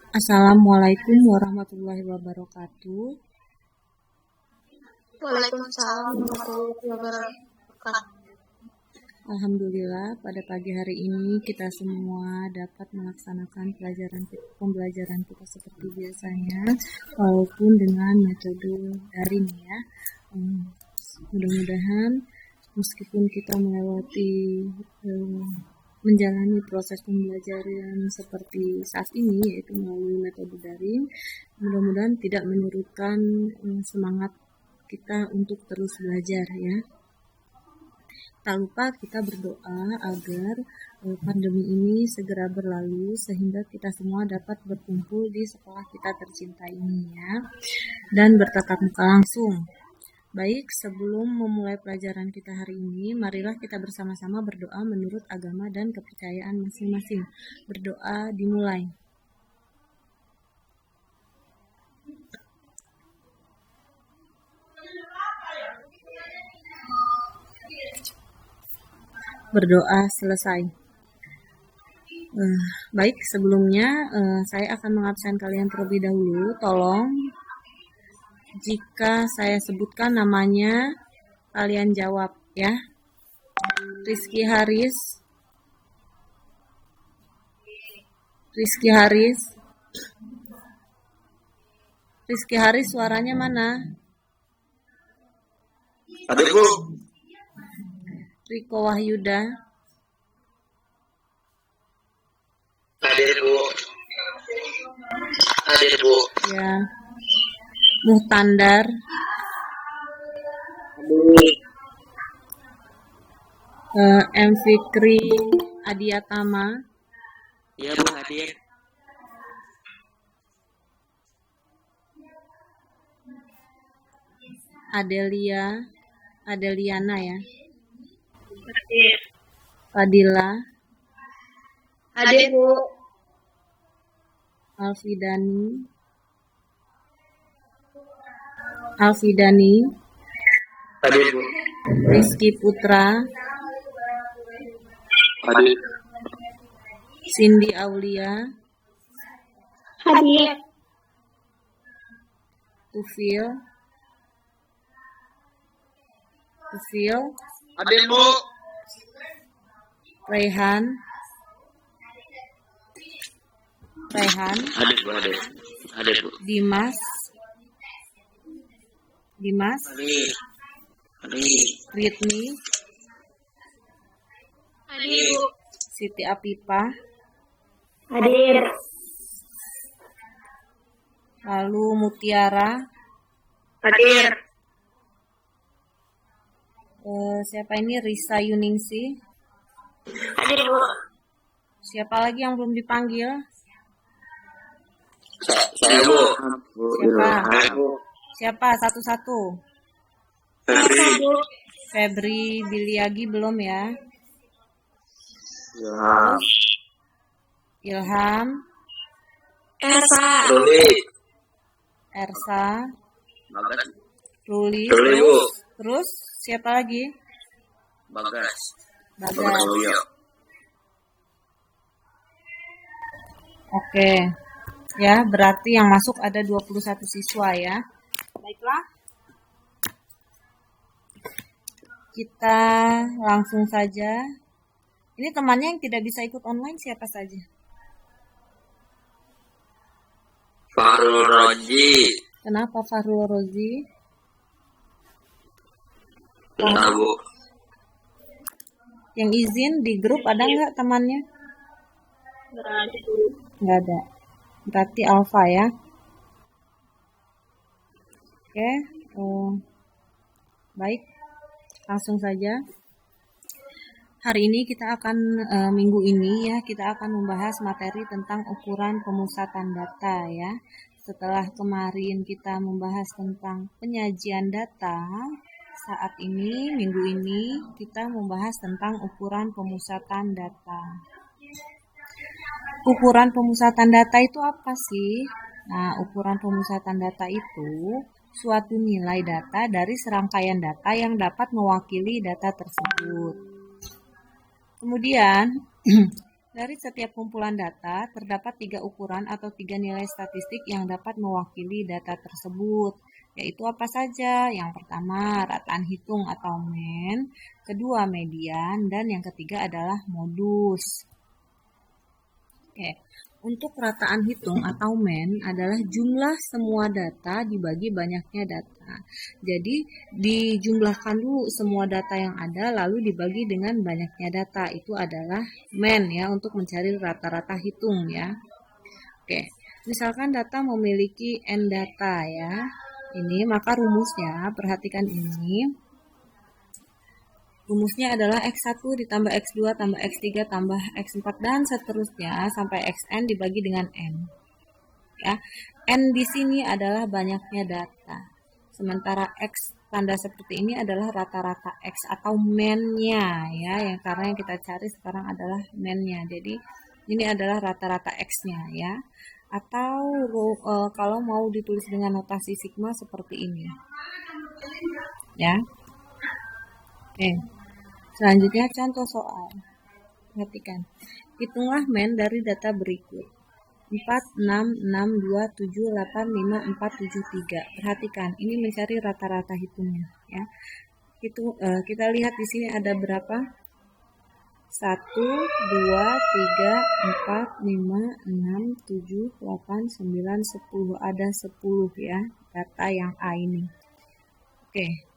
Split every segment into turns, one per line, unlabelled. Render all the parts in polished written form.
Assalamualaikum warahmatullahi wabarakatuh.
Waalaikumsalam warahmatullahi wabarakatuh.
Alhamdulillah, pada pagi hari ini kita semua dapat melaksanakan pembelajaran kita seperti biasanya, walaupun dengan metode daring ya. Mudah-mudahan meskipun kita menjalani proses pembelajaran seperti saat ini, yaitu melalui metode daring, mudah-mudahan tidak menyurutkan semangat kita untuk terus belajar ya. Tak lupa kita berdoa agar pandemi ini segera berlalu sehingga kita semua dapat berkumpul di sekolah kita tercinta ini ya, dan bertatap muka langsung. Baik, sebelum memulai pelajaran kita hari ini, marilah kita bersama-sama berdoa menurut agama dan kepercayaan masing-masing. Berdoa dimulai. Berdoa selesai. Baik, sebelumnya saya akan mengabsen kalian terlebih dahulu. Tolong, jika saya sebutkan namanya, kalian jawab ya. Rizky Haris. Rizky Haris. Rizky Haris, suaranya mana?
Ada Bu.
Riko Wahyuda.
Ada Bu. Ada Bu.
Ya. Muhtandar. M. Fikri Adiatama.
Iya Bu, hadir.
Adeliana ya.
Hadir.
Fadila.
Hadir Bu.
Alfidani.
Hadir Bu.
Rizky Putra.
Hadir.
Cindy Aulia.
Hadir.
Tufil.
Hadir Bu.
Raihan.
Hadir Bu, hadir. Hadir Bu.
Dimas.
Hadir. Hadir.
Ritmi.
Hadir Bu.
Siti Apipa.
Hadir.
Lalu Mutiara.
Hadir.
Siapa ini? Risa Yuningsi.
Hadir Bu.
Siapa lagi yang belum dipanggil?
Saya Bu.
Siapa?
Hadir Bu.
Siapa? Satu-satu.
Hadir.
Bu.
Febri Biliagi belum ya?
Ya.
Ilham.
Elsa.
Ruli.
Ersa.
Bagas.
Ruli.
Ruli Bu.
Terus siapa lagi?
Bagas.
Bagas.
Ruli.
Oke. Ya, berarti yang masuk ada 21 siswa ya. Baiklah. Kita langsung saja. Ini temannya yang tidak bisa ikut online siapa saja?
Farul Roji.
Kenapa Fahrul Rozi?
Bentar Bu.
Yang izin di grup ada nggak temannya?
Berada.
Nggak ada. Berarti Alfa ya. Oke. Baik. Langsung saja. Hari ini kita akan minggu ini ya kita akan membahas materi tentang ukuran pemusatan data ya. Setelah kemarin kita membahas tentang penyajian data, saat ini minggu ini kita membahas tentang ukuran pemusatan data. Ukuran pemusatan data itu apa sih? Nah, ukuran pemusatan data itu suatu nilai data dari serangkaian data yang dapat mewakili data tersebut. Kemudian, Dari setiap kumpulan data, terdapat 3 ukuran atau 3 nilai statistik yang dapat mewakili data tersebut, yaitu apa saja? Yang pertama, rataan hitung atau mean, kedua, median, dan yang ketiga adalah modus. Oke. Untuk rataan hitung atau mean adalah jumlah semua data dibagi banyaknya data. Jadi dijumlahkan dulu semua data yang ada lalu dibagi dengan banyaknya data. Itu adalah mean ya, untuk mencari rata-rata hitung ya. Oke. Misalkan data memiliki n data ya. Ini maka rumusnya, perhatikan ini. Rumusnya adalah X1 ditambah X2 tambah X3 tambah X4 dan seterusnya sampai Xn dibagi dengan N. Ya. N di sini adalah banyaknya data. Sementara X tanda seperti ini adalah rata-rata X atau mean-nya ya, karena yang kita cari sekarang adalah mean-nya. Jadi ini adalah rata-rata X-nya ya. Atau kalau mau ditulis dengan notasi sigma seperti ini. Ya. Oke. Selanjutnya contoh soal. Perhatikan. Hitunglah mean dari data berikut. 4, 6, 6, 2, 7, 8, 5, 4, 7, 3. Perhatikan, ini mencari rata-rata hitungnya ya. Kita lihat di sini ada berapa? 1, 2, 3, 4, 5, 6, 7, 8, 9, 10. Ada 10 ya, data yang A ini. Oke.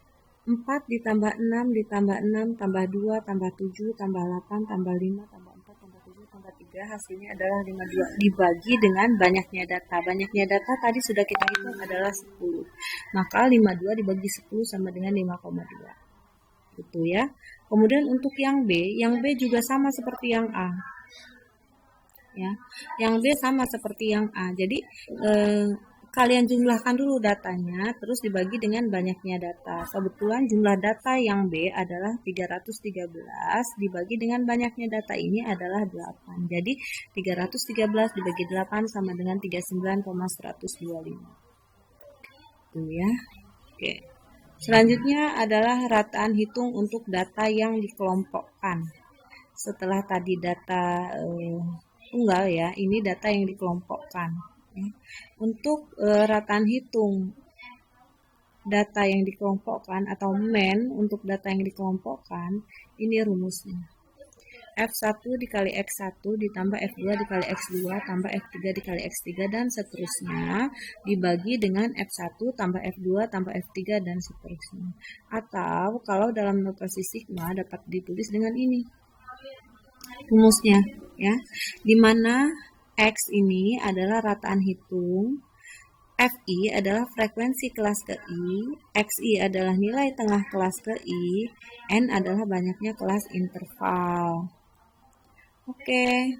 4 ditambah 6 ditambah 6 tambah 2 tambah 7 tambah 8 tambah 5 tambah 4 tambah 7 tambah 3 hasilnya adalah 52 dibagi dengan banyaknya data. Banyaknya data tadi sudah kita hitung adalah 10. Maka 52 dibagi 10 sama dengan 5,2. Gitu ya. Kemudian untuk yang B juga sama seperti yang A. Ya. Yang B sama seperti yang A. Jadi kalian jumlahkan dulu datanya, terus dibagi dengan banyaknya data. Kebetulan jumlah data yang B adalah 313, dibagi dengan banyaknya data ini adalah 8. Jadi 313 dibagi 8 sama dengan 39,125. Itu ya. Oke. Selanjutnya adalah rataan hitung untuk data yang dikelompokkan. Setelah tadi data tunggal ya, ini data yang dikelompokkan. Untuk rataan hitung data yang dikelompokkan atau mean untuk data yang dikelompokkan, ini rumusnya. F1 dikali X1 ditambah F2 dikali X2 tambah F3 dikali X3 dan seterusnya dibagi dengan F1 tambah F2 tambah F3 dan seterusnya. Atau kalau dalam notasi sigma dapat ditulis dengan ini rumusnya ya, dimana X ini adalah rataan hitung, FI adalah frekuensi kelas ke I, XI adalah nilai tengah kelas ke I, N adalah banyaknya kelas interval. Oke,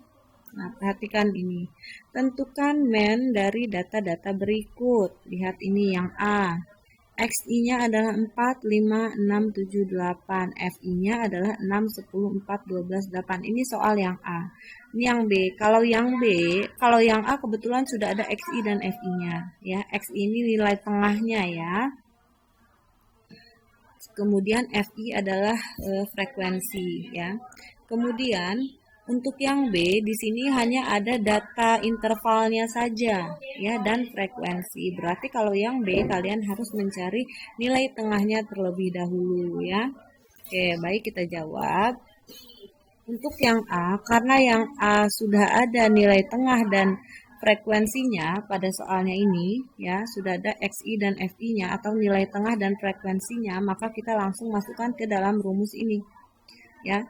nah perhatikan ini. Tentukan mean dari data-data berikut. Lihat ini yang A. XI-nya adalah 4, 5, 6, 7, 8. FI-nya adalah 6, 10, 4, 12, 8. Ini soal yang A. Ini yang B. Kalau yang A kebetulan sudah ada XI dan FI-nya. Ya, XI ini nilai tengahnya ya. Kemudian FI adalah frekuensi ya. Kemudian untuk yang B di sini hanya ada data intervalnya saja ya dan frekuensi. Berarti kalau yang B kalian harus mencari nilai tengahnya terlebih dahulu ya. Oke, baik kita jawab. Untuk yang A, karena yang A sudah ada nilai tengah dan frekuensinya pada soalnya ini ya, sudah ada XI dan FI-nya atau nilai tengah dan frekuensinya, maka kita langsung masukkan ke dalam rumus ini. Ya.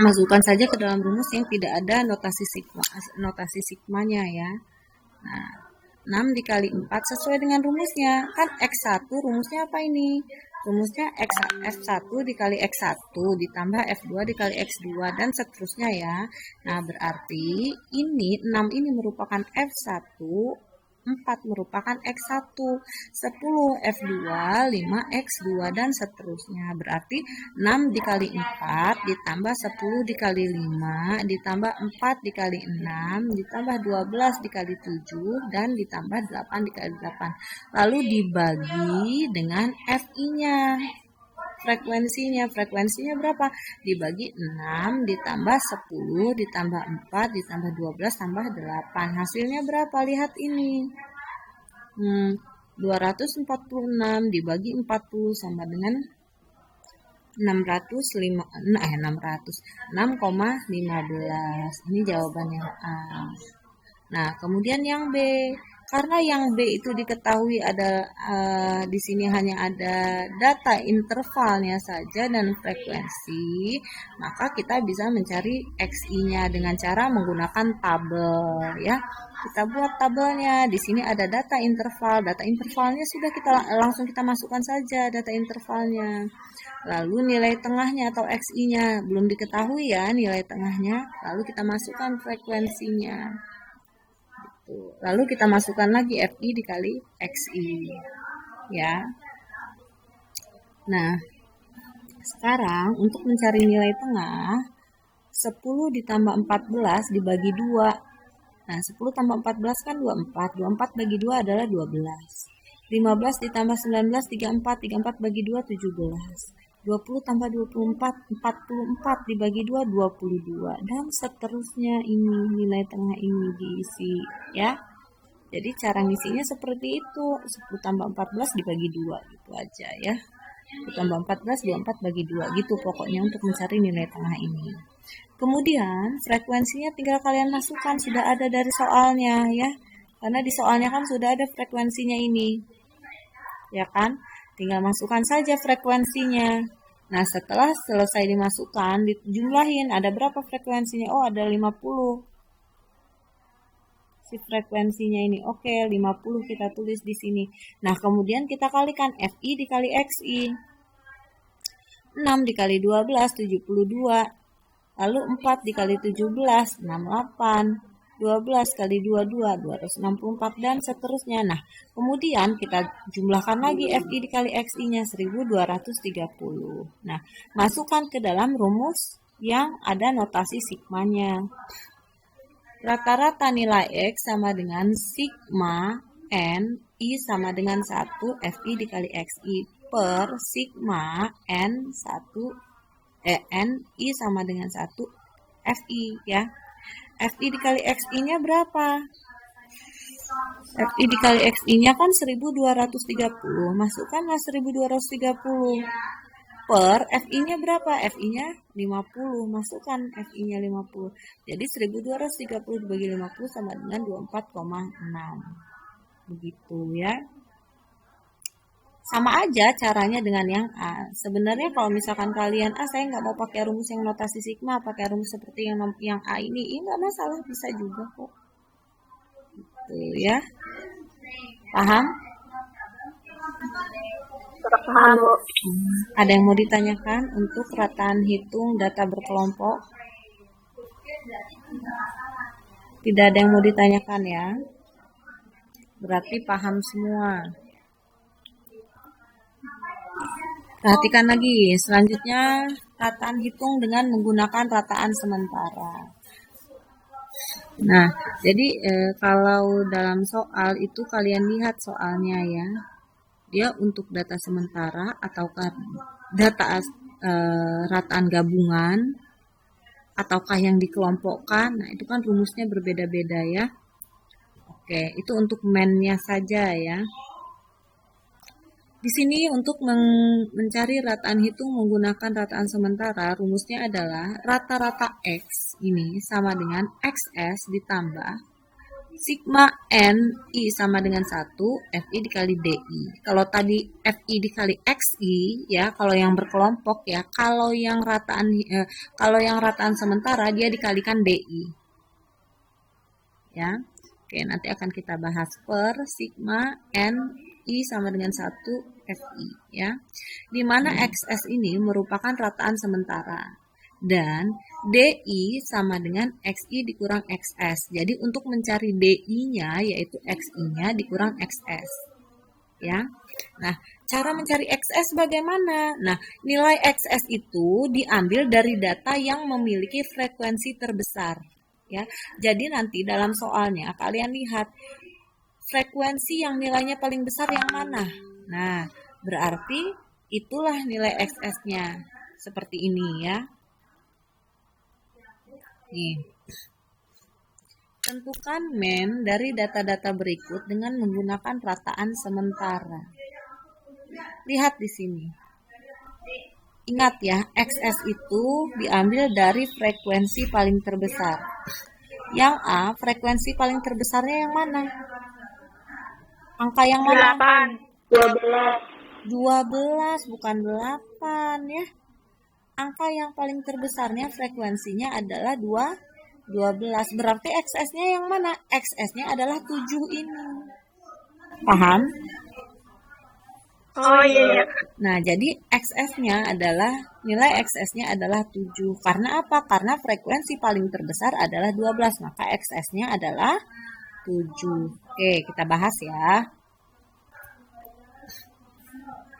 Masukkan saja ke dalam rumus yang tidak ada notasi sigmanya ya. Nah, 6 dikali 4 sesuai dengan rumusnya. Kan X1 rumusnya apa ini? Rumusnya F1 dikali X1 ditambah F2 dikali X2 dan seterusnya ya. Nah, berarti ini 6 ini merupakan F1, 4 merupakan X1, 10 F2, 5 X2 dan seterusnya. Berarti 6 dikali 4 ditambah 10 dikali 5 ditambah 4 dikali 6 ditambah 12 dikali 7 dan ditambah 8 dikali 8. Lalu dibagi dengan FI-nya. Frekuensinya berapa? Dibagi 6 ditambah 10 ditambah 4 ditambah 12 tambah 8. Hasilnya berapa? Lihat ini. 246 dibagi 40 sama dengan 6,15. Ini jawabannya A. Nah, kemudian yang B, karena yang B itu diketahui ada di sini hanya ada data intervalnya saja dan frekuensi, maka kita bisa mencari XI-nya dengan cara menggunakan tabel ya. Kita buat tabelnya. Di sini ada data interval. Data intervalnya sudah langsung kita masukkan saja data intervalnya. Lalu nilai tengahnya atau XI-nya belum diketahui ya nilai tengahnya. Lalu kita masukkan frekuensinya. Lalu kita masukkan lagi FI dikali XI ya. Nah, sekarang untuk mencari nilai tengah 10 ditambah 14 dibagi 2. Nah, 10 tambah 14 kan 24. 24 bagi 2 adalah 12. 15 ditambah 19 34. 34 bagi 2 17. 20 tambah 24 44 dibagi 2 22 dan seterusnya. Ini nilai tengah ini diisi ya. Jadi cara ngisinya seperti itu. 10 tambah 14 dibagi 2 gitu aja ya. 10 tambah 14 24 bagi 2 gitu pokoknya untuk mencari nilai tengah ini. Kemudian frekuensinya tinggal kalian masukkan, sudah ada dari soalnya ya. Karena di soalnya kan sudah ada frekuensinya ini. Ya kan? Tinggal masukkan saja frekuensinya. Nah, setelah selesai dimasukkan, dijumlahin ada berapa frekuensinya? Oh, ada 50. Si frekuensinya ini. Oke, 50 kita tulis di sini. Nah, kemudian kita kalikan FI dikali XI. 6 dikali 12 72. Lalu 4 dikali 17 68. 12 kali 22 264 dan seterusnya. Nah, kemudian kita jumlahkan lagi FI dikali XI-nya 1230. Nah, masukkan ke dalam rumus yang ada notasi sigmanya. Rata-rata nilai X sama dengan sigma N I sama dengan 1 FI dikali XI per sigma N 1 N I sama dengan 1 FI ya. FI dikali XI-nya berapa? FI dikali XI-nya kan 1230. Masukkanlah 1230 per FI-nya berapa? FI-nya 50. Masukkan FI-nya 50. Jadi 1230 dibagi 50 sama dengan 24,6. Begitu ya. Sama aja caranya dengan yang A. Sebenarnya kalau misalkan kalian saya nggak mau pakai rumus yang notasi sigma, pakai rumus seperti yang A ini nggak masalah, bisa juga kok. Gitu ya. Paham?
Paham, Bu.
Ada yang mau ditanyakan untuk rataan hitung data berkelompok? Tidak ada yang mau ditanyakan ya. Berarti paham semua. Perhatikan lagi, selanjutnya rataan hitung dengan menggunakan rataan sementara. Nah, jadi kalau dalam soal itu kalian lihat soalnya ya, dia untuk data sementara ataukah data rataan gabungan ataukah yang dikelompokkan. Nah, itu kan rumusnya berbeda-beda ya. Oke, itu untuk main-nya saja ya. Di sini untuk mencari rataan hitung menggunakan rataan sementara, rumusnya adalah rata-rata X ini sama dengan XS ditambah sigma N I sama dengan 1 FI dikali DI. Kalau tadi FI dikali XI ya, kalau yang berkelompok ya, kalau yang rataan sementara dia dikalikan DI. Ya. Oke, nanti akan kita bahas per sigma N I sama dengan 1 FI ya. Di mana XS ini merupakan rataan sementara dan DI sama dengan XI dikurang XS. Jadi untuk mencari DI-nya yaitu XI-nya dikurang XS. Ya. Nah, cara mencari XS bagaimana? Nah, nilai XS itu diambil dari data yang memiliki frekuensi terbesar ya. Jadi nanti dalam soalnya kalian lihat frekuensi yang nilainya paling besar yang mana? Nah, berarti itulah nilai XS-nya. Seperti ini ya. Nih. Tentukan mean dari data-data berikut dengan menggunakan rataan sementara. Lihat di sini. Ingat ya, XS itu diambil dari frekuensi paling terbesar. Yang A, frekuensi paling terbesarnya yang mana? Angka yang mana?
8.
12, bukan 8 ya. Angka yang paling terbesarnya frekuensinya adalah 12. Berarti XS-nya yang mana? XS-nya adalah 7 ini. Paham?
Oh iya.
Nah, jadi XS-nya adalah, nilai XS-nya adalah 7. Karena apa? Karena frekuensi paling terbesar adalah 12. Maka XS-nya adalah 7. Oke, kita bahas ya.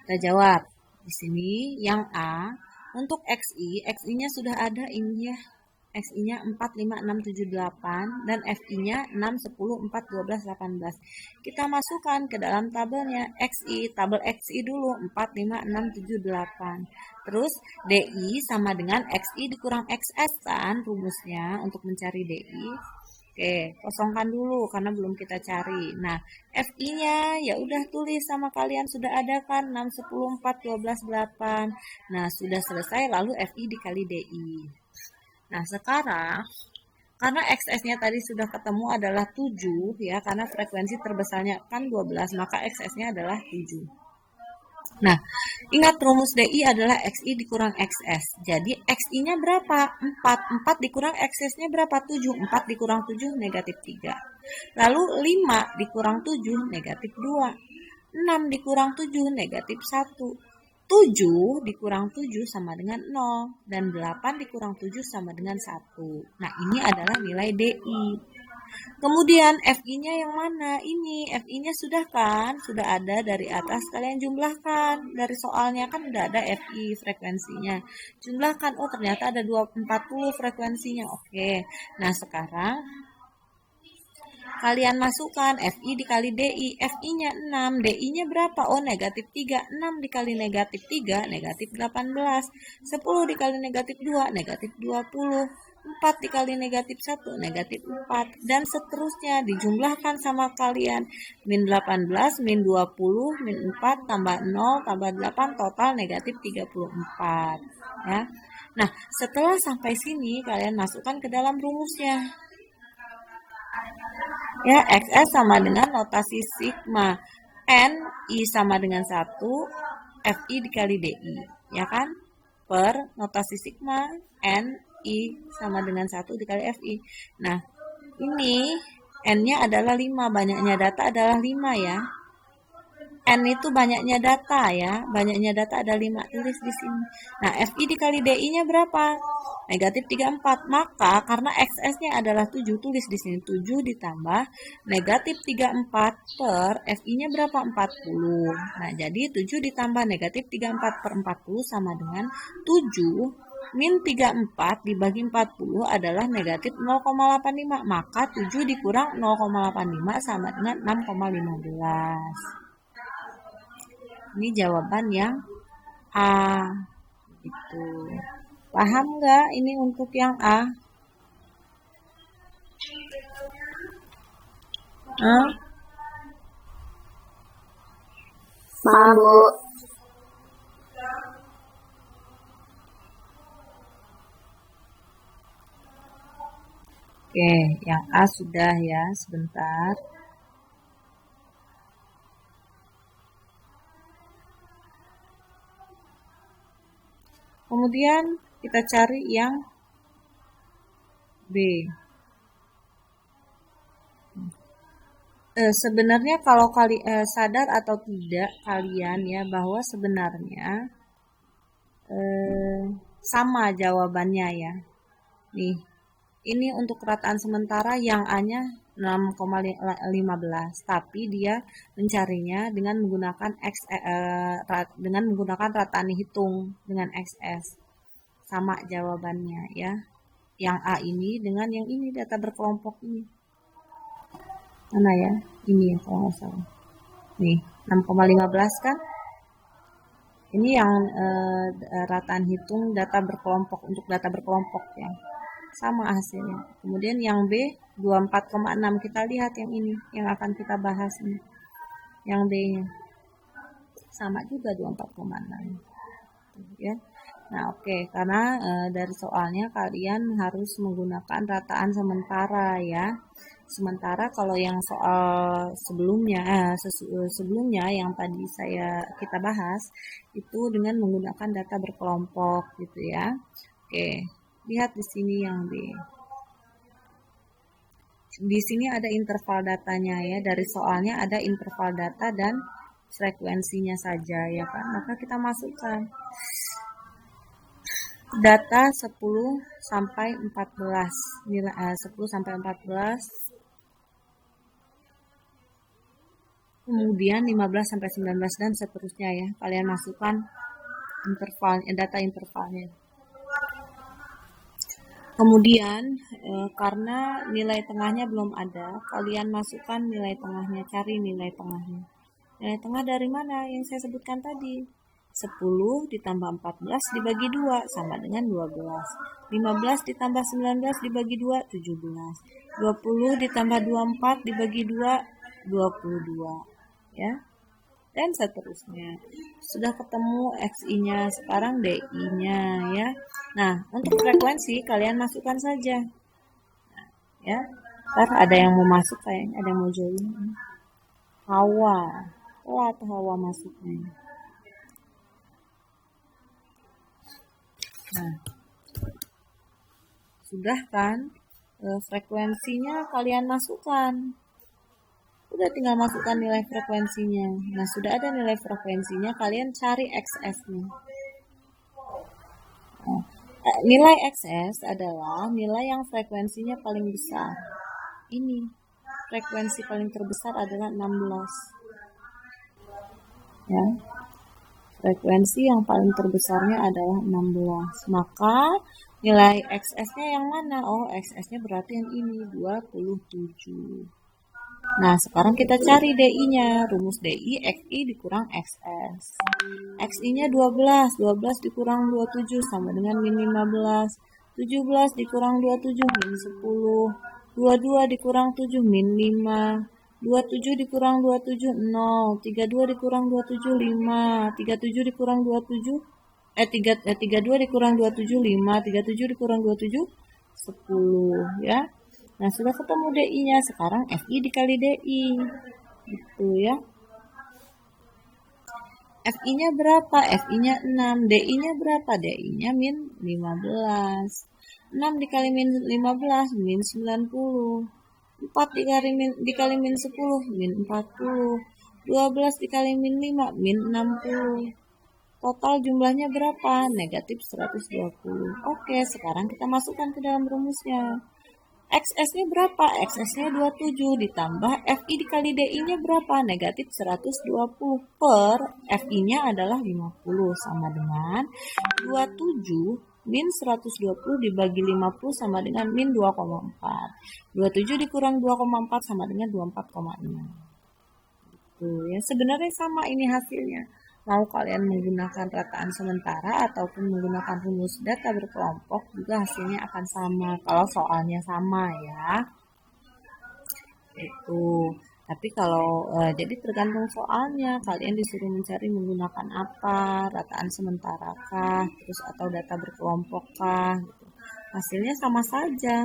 Kita jawab. Di sini yang A, untuk XI, XI-nya sudah ada ini ya. XI-nya 4, 5, 6, 7, 8 dan FI-nya 6, 10, 4, 12, 18. Kita masukkan ke dalam tabelnya XI, tabel XI dulu 4, 5, 6, 7, 8. Terus DI sama dengan XI dikurang XS kan rumusnya untuk mencari DI. Oke, kosongkan dulu karena belum kita cari. Nah, FI-nya ya udah tulis sama kalian sudah ada kan 6, 10, 4, 12, 8. Nah, sudah selesai lalu FI dikali DI. Nah, sekarang karena XS-nya tadi sudah ketemu adalah 7 ya, karena frekuensi terbesarnya kan 12, maka XS-nya adalah 7. Nah, ingat rumus DI adalah XI dikurang XS. Jadi XI-nya berapa? 4. 4 dikurang XS-nya berapa? 7. 4 dikurang 7 negatif 3. Lalu 5 dikurang 7 negatif 2. 6 dikurang 7 negatif 1. 7 dikurang 7 sama dengan 0. Dan 8 dikurang 7 sama dengan 1. Nah, ini adalah nilai DI. Kemudian FI-nya yang mana? Ini FI-nya sudah kan? Sudah ada dari atas. Kalian jumlahkan. Dari soalnya kan udah ada FI frekuensinya. Jumlahkan. Oh, ternyata ada 40 frekuensinya. Oke. Nah, sekarang kalian masukkan FI dikali DI. FI-nya 6. DI-nya berapa? Oh, negatif 3. 6 dikali negatif 3, negatif 18. 10 dikali negatif 2, negatif 20. 4 dikali negatif 1, negatif 4. Dan seterusnya dijumlahkan sama kalian. Min 18, min 20, min 4, tambah 0, tambah 8, total negatif 34. Ya. Nah, setelah sampai sini, kalian masukkan ke dalam rumusnya. Ya, XS sama dengan notasi sigma. N, I sama dengan 1, FI dikali DI. Ya kan? Per notasi sigma, N, I sama dengan 1 dikali FI. Nah, ini N-nya adalah 5, banyaknya data adalah 5 ya. N itu banyaknya data ya, banyaknya data ada 5, tulis di sini. Nah, FI dikali DI-nya berapa? Negatif 34. Maka karena XS-nya adalah 7, tulis di sini 7 ditambah negatif 34 per FI-nya berapa? 40. Nah, jadi 7 ditambah negatif 34 per 40 sama dengan 7 min 34 dibagi 40 adalah negatif 0,85. Maka 7 dikurang 0,85 sama dengan 6,15. Ini jawaban yang A. Gitu. Paham nggak ini untuk yang A?
Paham, Bu.
Oke, yang A sudah ya, sebentar. Kemudian kita cari yang B. Sebenarnya kalau sadar atau tidak kalian ya bahwa sebenarnya sama jawabannya ya. Nih, ini untuk rataan sementara yang A-nya 6,15, tapi dia mencarinya dengan menggunakan dengan menggunakan rataan hitung dengan XS. Sama jawabannya ya. Yang A ini dengan yang ini data berkelompok ini. Mana ya? Ini ya kalau nggak salah. Nih, 6,15 kan? Ini yang rataan hitung data berkelompok, untuk data berkelompok ya. Sama hasilnya. Kemudian yang B 24,6, kita lihat yang ini yang akan kita bahas nih. Yang B-nya sama juga 24,6 ya. Nah, oke, karena dari soalnya kalian harus menggunakan rataan sementara ya. Sementara kalau yang soal sebelumnya sebelumnya yang tadi kita bahas itu dengan menggunakan data berkelompok gitu ya. Oke, lihat di sini yang B. Di sini ada interval datanya ya, dari soalnya ada interval data dan frekuensinya saja ya kan. Maka kita masukkan data 10 sampai 14, nilai 10 sampai 14, kemudian 15 sampai 19 dan seterusnya ya. Kalian masukkan intervalnya, data intervalnya. Kemudian karena nilai tengahnya belum ada, kalian masukkan nilai tengahnya, cari nilai tengahnya. Nilai tengah dari mana? Yang saya sebutkan tadi. 10 ditambah 14 dibagi 2 sama dengan 12. 15 ditambah 19 dibagi 2, 17. 20 ditambah 24 dibagi 2, 22. Ya. Dan seterusnya. Sudah ketemu XI-nya, sekarang DI-nya ya. Nah, untuk frekuensi kalian masukkan saja. Nah, ya. Ntar ada yang mau masuk kayaknya, ada yang mau join. Hawa. Telat Hawa masuknya. Nah, sudah kan? Frekuensinya kalian masukkan. Udah tinggal masukkan nilai frekuensinya. Nah, sudah ada nilai frekuensinya, kalian cari XS-nya. Nah, nilai XS adalah nilai yang frekuensinya paling besar. Ini, frekuensi paling terbesar adalah 16. Ya. Frekuensi yang paling terbesarnya adalah 16. Maka nilai XS-nya yang mana? Oh, XS-nya berarti yang ini, 27. Nah, sekarang kita cari DI-nya. Rumus DI, XI dikurang XS. XI-nya 12. 12 dikurang 27 sama dengan min 15. 17 dikurang 27 min 10. 22 dikurang 7 min 5. 27 dikurang 27, 0. 32 dikurang 27, 5. 37 dikurang 27, 32 dikurang 27, 5. 37 dikurang 27, 10 ya. Nah, sudah ketemu DI-nya. Sekarang FI dikali DI. Gitu ya. FI-nya berapa? FI-nya 6. DI-nya berapa? DI-nya min 15. 6 dikali min 15, min 90. 4 dikali min 10, min 40. 12 dikali min 5, min 60. Total jumlahnya berapa? Negatif 120. Oke, sekarang kita masukkan ke dalam rumusnya. XS-nya berapa? XS-nya 27 ditambah FI dikali DI-nya berapa? Negatif 120 per FI-nya adalah 50 sama dengan 27 min 120 dibagi 50 sama dengan min 2,4. 27 dikurang 2,4 sama dengan 24,6. Tuh ya, sebenarnya sama ini hasilnya. Mau kalian menggunakan rataan sementara ataupun menggunakan rumus data berkelompok juga hasilnya akan sama kalau soalnya sama ya. Itu. Tapi kalau jadi tergantung soalnya, kalian disuruh mencari menggunakan apa, rataan sementara kah, terus atau data berkelompok kah gitu. Hasilnya sama saja.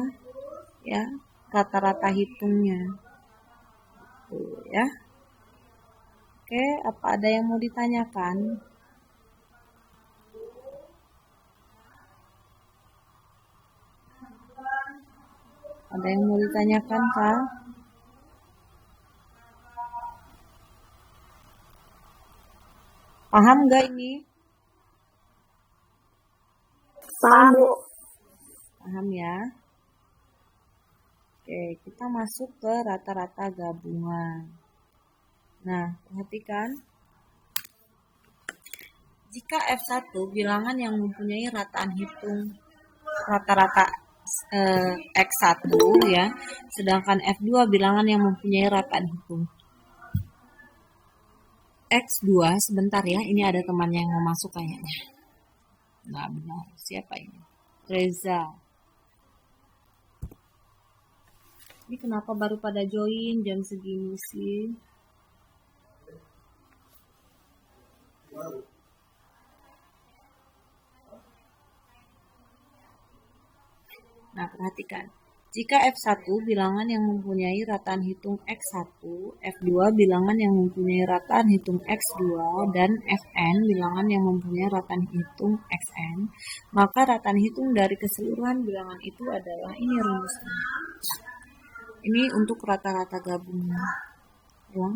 Ya, rata-rata hitungnya. Tuh ya. Oke, apa ada yang mau ditanyakan? Ada yang mau ditanyakan, Kak? Paham nggak ini?
Paham, Bu.
Paham ya? Oke, kita masuk ke rata-rata gabungan. Nah, perhatikan. Jika F1 bilangan yang mempunyai rataan hitung rata-rata X1 ya, sedangkan F2 bilangan yang mempunyai rataan hitung X2, sebentar ya, ini ada temannya yang mau masuk kayaknya. Nah, benar. Siapa ini? Reza. Ini kenapa baru pada join jam segini sih? Nah, perhatikan. Jika F1 bilangan yang mempunyai rataan hitung X1, F2 bilangan yang mempunyai rataan hitung X2, dan Fn bilangan yang mempunyai rataan hitung Xn, maka rataan hitung dari keseluruhan bilangan itu adalah ini rumusnya. Ini untuk rata-rata gabungan. Ya.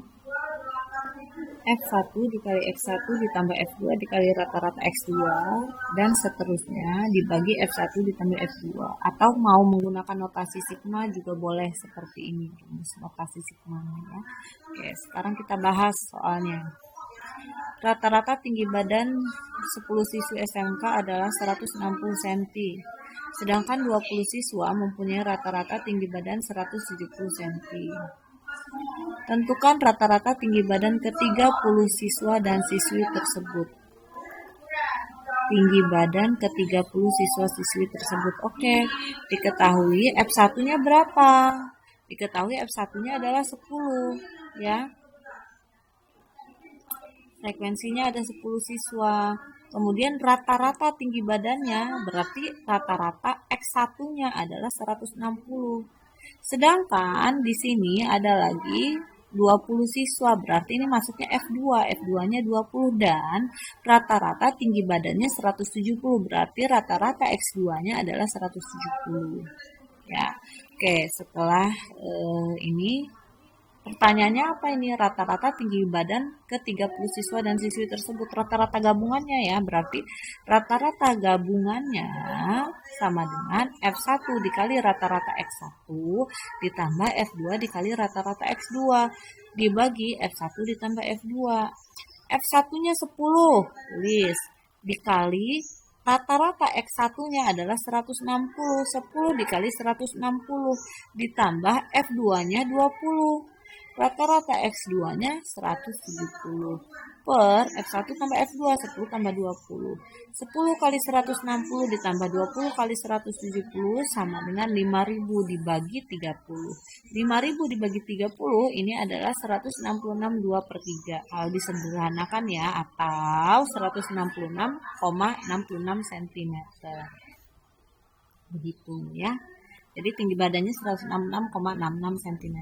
F1 dikali X1 ditambah F2 dikali rata-rata X2 dan seterusnya dibagi F1 ditambah F2, atau mau menggunakan notasi sigma juga boleh seperti ini, rumus notasi sigma ya. Oke, sekarang kita bahas soalnya. Rata-rata tinggi badan 10 siswi SMK adalah 160 cm, sedangkan 20 siswa mempunyai rata-rata tinggi badan 170 cm. Tentukan rata-rata tinggi badan ke-30 siswa dan siswi tersebut. Tinggi badan ke-30 siswa-siswi tersebut. Oke, diketahui F1-nya berapa? Diketahui F1-nya adalah 10, ya. Frekuensinya ada 10 siswa. Kemudian rata-rata tinggi badannya berarti rata-rata X1-nya adalah 160. Sedangkan di sini ada lagi 20 siswa, berarti ini masuknya F2, F2-nya 20 dan rata-rata tinggi badannya 170, berarti rata-rata X2-nya adalah 170. Ya. Oke, setelah ini pertanyaannya apa ini? Rata-rata tinggi badan ke-30 siswa dan siswi tersebut, rata-rata gabungannya ya, berarti rata-rata gabungannya sama dengan F1 dikali rata-rata X1 ditambah F2 dikali rata-rata X2 dibagi F1 ditambah F2. F1-nya 10, tulis, dikali rata-rata X1-nya adalah 160, 10 dikali 160 ditambah F2-nya 20. Rata-rata X2-nya 170 per F1 tambah F2, 10 tambah 20. 10 kali 160 ditambah 20 kali 170 sama dengan 5000 dibagi 30. 5000 dibagi 30 ini adalah 166 2 per 3. Kalau disederhanakan ya, atau 166,66 cm. Begitu ya. Jadi tinggi badannya 166,66 cm.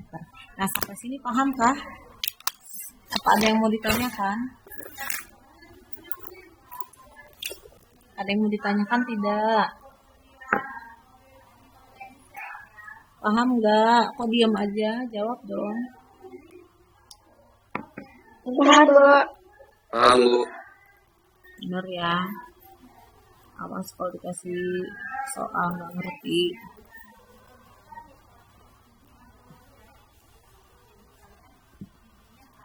Nah, sampai sini paham kah? Apa ada yang mau ditanyakan? Ada yang mau ditanyakan tidak? Paham nggak? Kok diam aja? Jawab dong.
Paham, Bu.
Paham, Bu.
Bener ya. Awas kalau dikasih soal nggak ngerti.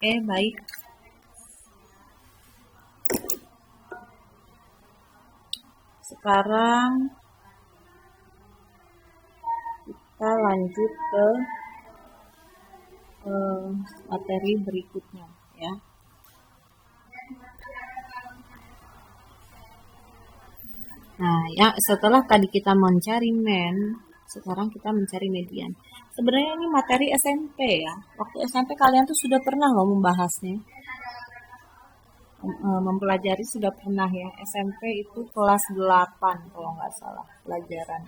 Baik. Sekarang kita lanjut ke materi berikutnya ya. Nah, ya setelah tadi kita mencari sekarang kita mencari median. Sebenarnya ini materi SMP ya. Waktu SMP kalian tuh sudah pernah loh membahasnya. Mempelajari sudah pernah ya. SMP itu kelas 8 kalau nggak salah pelajaran.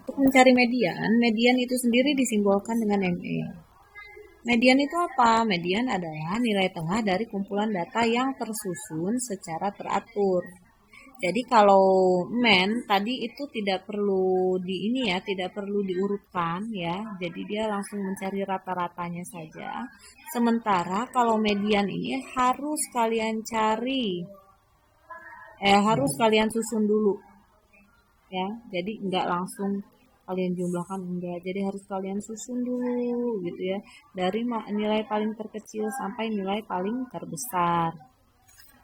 Untuk mencari median itu sendiri disimbolkan dengan ME. Median itu apa? Median adalah nilai tengah dari kumpulan data yang tersusun secara teratur. Jadi kalau tadi itu tidak perlu tidak perlu diurutkan ya. Jadi dia langsung mencari rata-ratanya saja. Sementara kalau median ini harus kalian harus kalian susun dulu. Ya, jadi enggak langsung kalian jumlahkan, enggak. Jadi harus kalian susun dulu gitu ya. Dari nilai paling terkecil sampai nilai paling terbesar.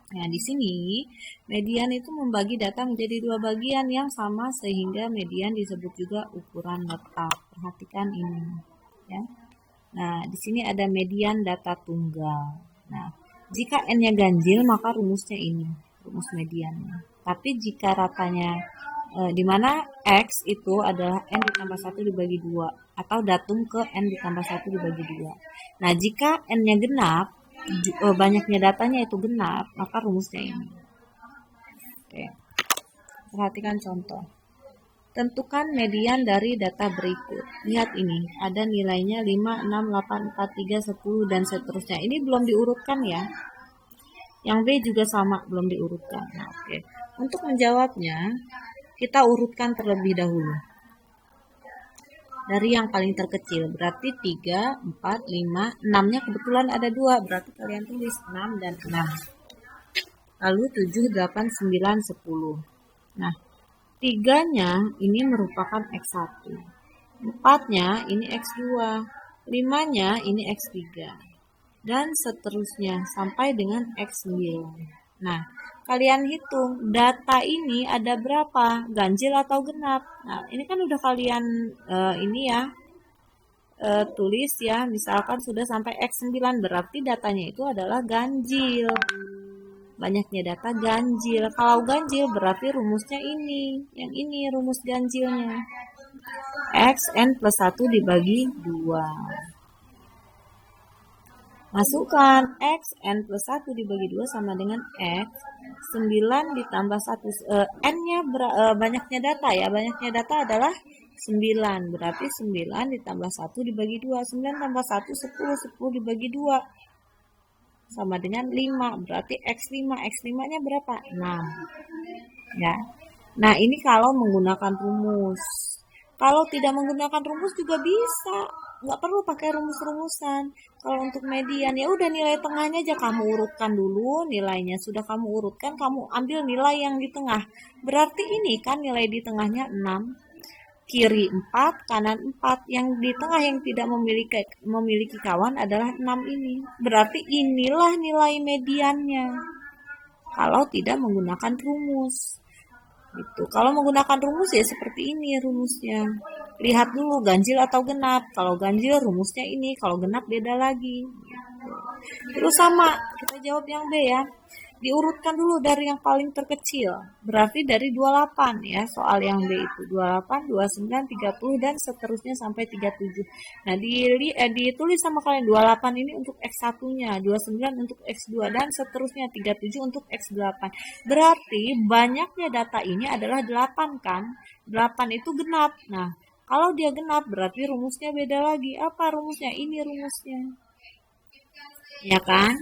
Nah, di sini median itu membagi data menjadi dua bagian yang sama sehingga median disebut juga ukuran letak. Perhatikan ini ya. Nah, di sini ada median data tunggal. Nah, jika n-nya ganjil maka rumusnya ini, rumus mediannya. Tapi jika ratanya di mana X itu adalah N ditambah 1 dibagi 2 atau datum ke N ditambah 1 dibagi 2. Nah, jika N-nya genap, banyaknya datanya itu genap, maka rumusnya ini. Oke. Perhatikan contoh. Tentukan median dari data berikut. Lihat ini, ada nilainya 5, 6, 8, 4, 3, 10, dan seterusnya. Ini belum diurutkan ya. Yang B juga sama, belum diurutkan. Nah, oke. Untuk menjawabnya, kita urutkan terlebih dahulu. Dari yang paling terkecil, berarti 3, 4, 5, 6-nya kebetulan ada 2, berarti kalian tulis 6 dan 6. Lalu 7, 8, 9, 10. Nah, 3-nya ini merupakan X1. 4-nya ini X2. 5-nya ini X3. Dan seterusnya sampai dengan X9. Nah, kalian hitung data ini ada berapa, ganjil atau genap. Nah, ini kan udah kalian tulis ya, misalkan sudah sampai X9 berarti datanya itu adalah ganjil. Banyaknya data ganjil. Kalau ganjil berarti rumusnya ini, yang ini rumus ganjilnya. Xn plus 1 dibagi 2. Masukkan Xn plus 1 dibagi 2 sama dengan X 9 ditambah 1. N-nya banyaknya data ya. Banyaknya data adalah 9. Berarti 9 ditambah 1 dibagi 2. 9 tambah 1, 10. 10 dibagi 2. Sama dengan 5. Berarti X5. X5-nya berapa? 6. Ya. Nah, ini kalau menggunakan rumus. Kalau tidak menggunakan rumus juga bisa. Nggak perlu pakai rumus-rumusan. Kalau untuk median, ya udah nilai tengahnya aja kamu urutkan dulu. Nilainya sudah kamu urutkan, kamu ambil nilai yang di tengah. Berarti ini kan nilai di tengahnya 6. Kiri 4, kanan 4. Yang di tengah yang tidak memiliki kawan adalah 6 ini. Berarti inilah nilai mediannya. Kalau tidak menggunakan rumus. Gitu. Kalau menggunakan rumus ya seperti ini rumusnya. Lihat dulu ganjil atau genap. Kalau ganjil rumusnya ini, kalau genap beda lagi. Gitu. Terus sama, kita jawab yang B ya. Diurutkan dulu dari yang paling terkecil. Berarti dari 28 ya, soal yang B itu 28, 29, 30 dan seterusnya sampai 37. Nah, ditulis sama kalian 28 ini untuk X1-nya, 29 untuk X2 dan seterusnya 37 untuk X8. Berarti banyaknya data ini adalah 8 kan? 8 itu genap. Nah, kalau dia genap berarti rumusnya beda lagi. Apa rumusnya? Ini rumusnya. Ya kan?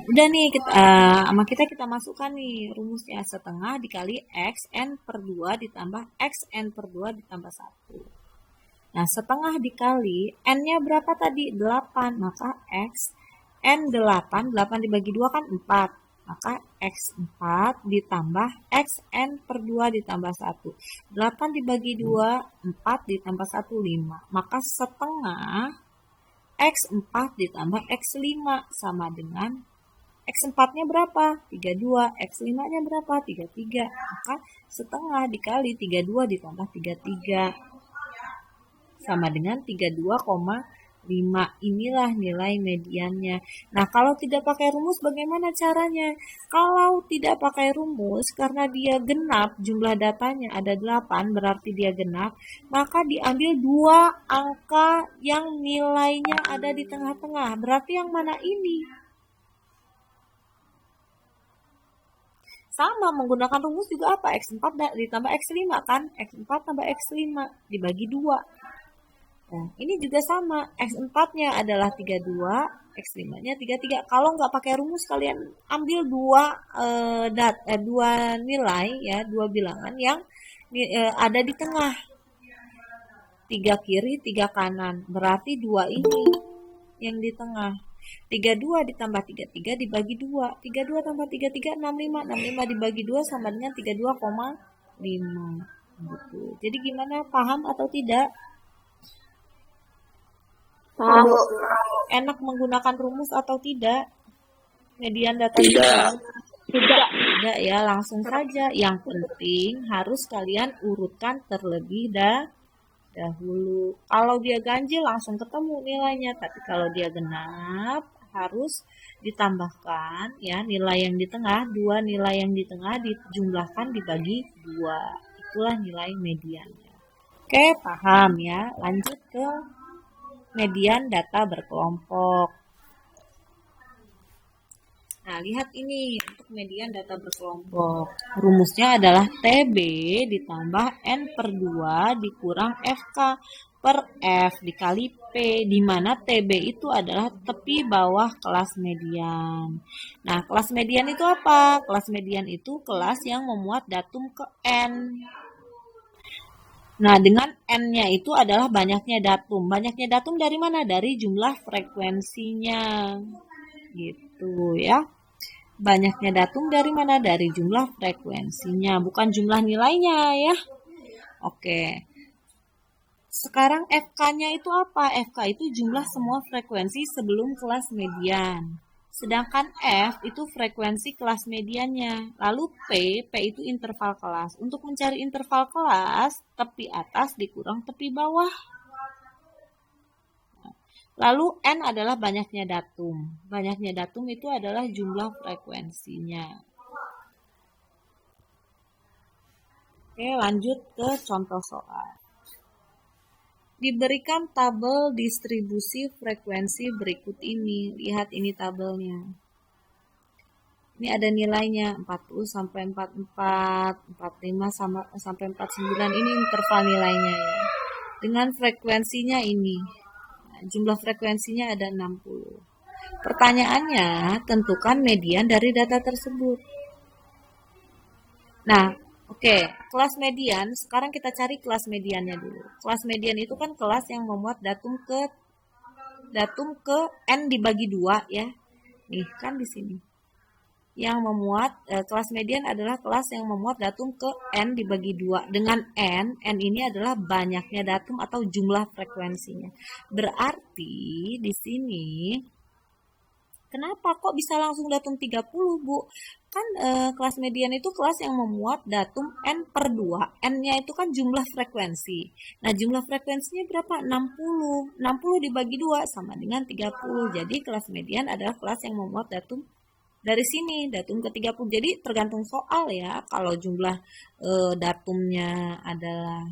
Udah nih kita masukkan nih rumusnya, setengah dikali Xn per 2 ditambah Xn per 2 ditambah 1. Nah, setengah dikali N-nya berapa tadi? 8. Maka Xn 8 dibagi 2 kan 4. Maka X4 ditambah Xn per 2 ditambah 1. 8 dibagi 2, 4 ditambah 1, 5. Maka setengah X4 ditambah X5 sama dengan X4-nya berapa? 32. X5-nya berapa? 33. Maka setengah dikali 32 ditambah 33 sama dengan 32,5. Inilah nilai mediannya. Nah, kalau tidak pakai rumus bagaimana caranya? Kalau tidak pakai rumus, karena dia genap, jumlah datanya ada 8, berarti dia genap, maka diambil 2 angka yang nilainya ada di tengah-tengah. Berarti yang mana ini? Sama, menggunakan rumus juga apa? X4 ditambah X5 kan? X4 tambah X5 dibagi 2. Nah, ini juga sama. X4-nya adalah 32, X5-nya 33. Kalau nggak pakai rumus, kalian ambil dua nilai, ya, 2 bilangan yang ada di tengah. 3 kiri, 3 kanan. Berarti 2 ini yang di tengah. 32 ditambah 33 dibagi 2. 32 tambah 33, 65. 65 dibagi 2 sama dengan 32,5. Gitu. Jadi gimana? Paham atau tidak?
Paham.
Enak menggunakan rumus atau tidak? Median data
Tidak.
Tidak ya, langsung saja. Yang penting harus kalian urutkan terlebih dahulu. Kalau dia ganjil langsung ketemu nilainya, tapi kalau dia genap harus ditambahkan ya nilai yang di tengah, dua nilai yang di tengah dijumlahkan dibagi 2. Itulah nilai mediannya. Oke, paham ya. Lanjut ke median data berkelompok. Nah, lihat ini untuk median data berkelompok. Rumusnya adalah TB ditambah N per 2 dikurang FK per F dikali P, di mana TB itu adalah tepi bawah kelas median. Nah, kelas median itu apa? Kelas median itu kelas yang memuat datum ke N. Nah, dengan N-nya itu adalah banyaknya datum. Banyaknya datum dari mana? Dari jumlah frekuensinya. Gitu ya. Banyaknya datum dari mana? Dari jumlah frekuensinya, bukan jumlah nilainya ya. Oke. Sekarang FK-nya itu apa? FK itu jumlah semua frekuensi sebelum kelas median. Sedangkan F itu frekuensi kelas mediannya. Lalu P itu interval kelas. Untuk mencari interval kelas, tepi atas dikurang tepi bawah. Lalu N adalah banyaknya datum. Banyaknya datum itu adalah jumlah frekuensinya. Oke, lanjut ke contoh soal. Diberikan tabel distribusi frekuensi berikut ini. Lihat ini tabelnya. Ini ada nilainya 40 sampai 44, 45 sampai 49. Ini interval nilainya ya. Dengan frekuensinya ini. Jumlah frekuensinya ada 60. Pertanyaannya, tentukan median dari data tersebut. Nah, oke, kelas median, sekarang kita cari kelas mediannya dulu. Kelas median itu kan kelas yang memuat datum ke N dibagi 2 ya. Nih, kan di sini. Yang memuat kelas median adalah kelas yang memuat datum ke N dibagi 2. Dengan N ini adalah banyaknya datum atau jumlah frekuensinya. Berarti di sini kenapa kok bisa langsung datum 30, Bu? Kan kelas median itu kelas yang memuat datum N per 2. N-nya itu kan jumlah frekuensi. Nah, jumlah frekuensinya berapa? 60. 60 dibagi 2 sama dengan 30. Jadi kelas median adalah kelas yang memuat datum dari sini, datum ke 30. Jadi tergantung soal ya. Kalau jumlah datumnya adalah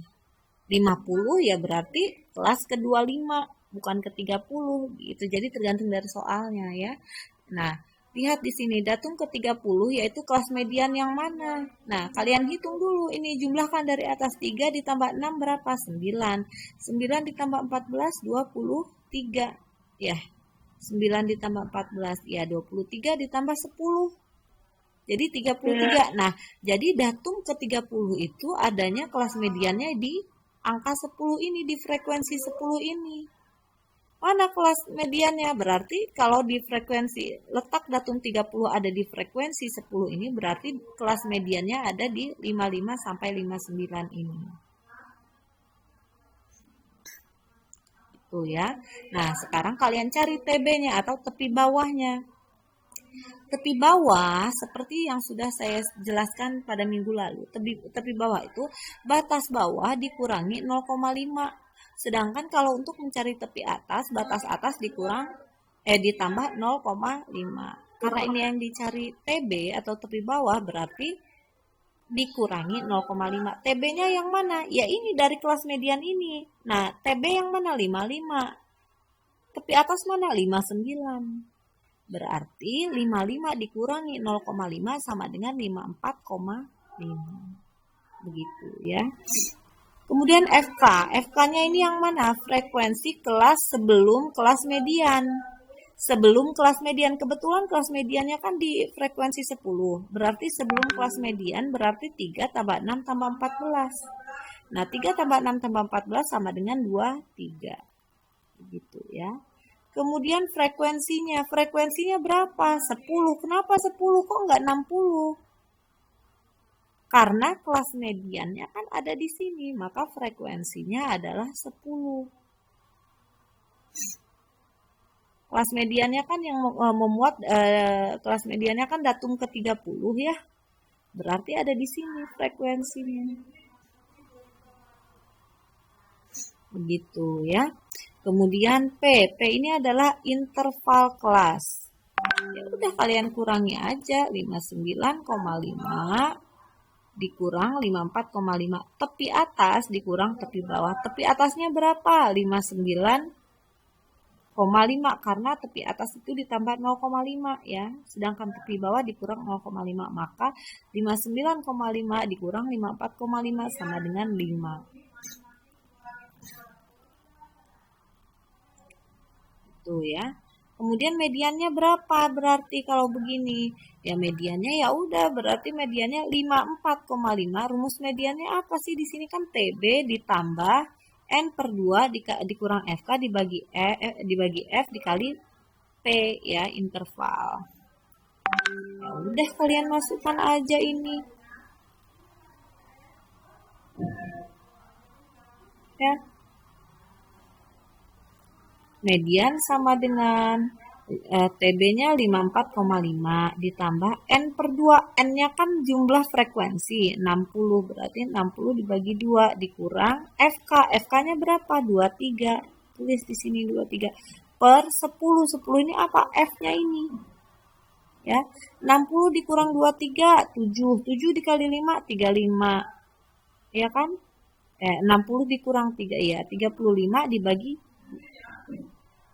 50 ya berarti kelas ke 25, bukan ke 30 gitu. Jadi tergantung dari soalnya ya. Nah, lihat di sini datum ke 30 yaitu kelas median yang mana? Nah, kalian hitung dulu. Ini jumlahkan dari atas 3 ditambah 6 berapa? 9. 9 ditambah 14 23. Ya. 9 ditambah 14, ya 23 ditambah 10. Jadi 33. Nah, jadi datum ke 30 itu adanya kelas mediannya di angka 10 ini, di frekuensi 10 ini. Mana kelas mediannya? Berarti kalau di frekuensi, letak datum 30 ada di frekuensi 10 ini, berarti kelas mediannya ada di 55 sampai 59 ini. Ya. Nah, sekarang kalian cari TB-nya atau tepi bawahnya. Tepi bawah seperti yang sudah saya jelaskan pada minggu lalu. Tepi bawah itu batas bawah dikurangi 0,5. Sedangkan kalau untuk mencari tepi atas, batas atas ditambah 0,5. Karena ini yang dicari TB atau tepi bawah berarti dikurangi 0,5. TB-nya yang mana? Ya ini dari kelas median ini. Nah, TB yang mana? 55. Tepi atas mana? 59. Berarti 55 dikurangi 0,5 sama dengan 54,5. Begitu ya. Kemudian FK. FK-nya ini yang mana? Frekuensi kelas sebelum kelas median. Sebelum kelas median, kebetulan kelas mediannya kan di frekuensi 10. Berarti sebelum kelas median berarti 3 tambah 6 tambah 14. Nah, 3 tambah 6 tambah 14 sama dengan 23. Begitu ya. Kemudian frekuensinya. Frekuensinya berapa? 10. Kenapa 10? Kok enggak 60? Karena kelas mediannya kan ada di sini. Maka frekuensinya adalah 10. Kelas mediannya kan yang memuat kelas mediannya kan datum ke 30 ya. Berarti ada di sini frekuensinya. Begitu ya. Kemudian P ini adalah interval kelas. Ya udah kalian kurangi aja 59,5 dikurang 54,5. Tepi atas dikurang tepi bawah. Tepi atasnya berapa? 59,5 karena tepi atas itu ditambah 0,5 ya. Sedangkan tepi bawah dikurang 0,5. Maka 59,5 dikurang 54,5 sama dengan 5. Tuh ya. Kemudian mediannya berapa? Berarti kalau begini, ya mediannya ya udah berarti mediannya 54,5. Rumus mediannya apa sih? Di sini kan TB ditambah N per 2 dikurang FK dibagi F dikali P ya, interval. Ya udah kalian masukkan aja ini. Ya. Median sama dengan TB-nya 54,5 ditambah N per 2. N-nya kan jumlah frekuensi 60, berarti 60 dibagi 2 dikurang FK. FK-nya berapa? 23. Tulis di sini 23 per 10. 10 ini apa? F-nya ini. Ya. 60 dikurang 23, 7. 7 dikali 5, 35. Ya kan? 60 dikurang 3 ya, 35 dibagi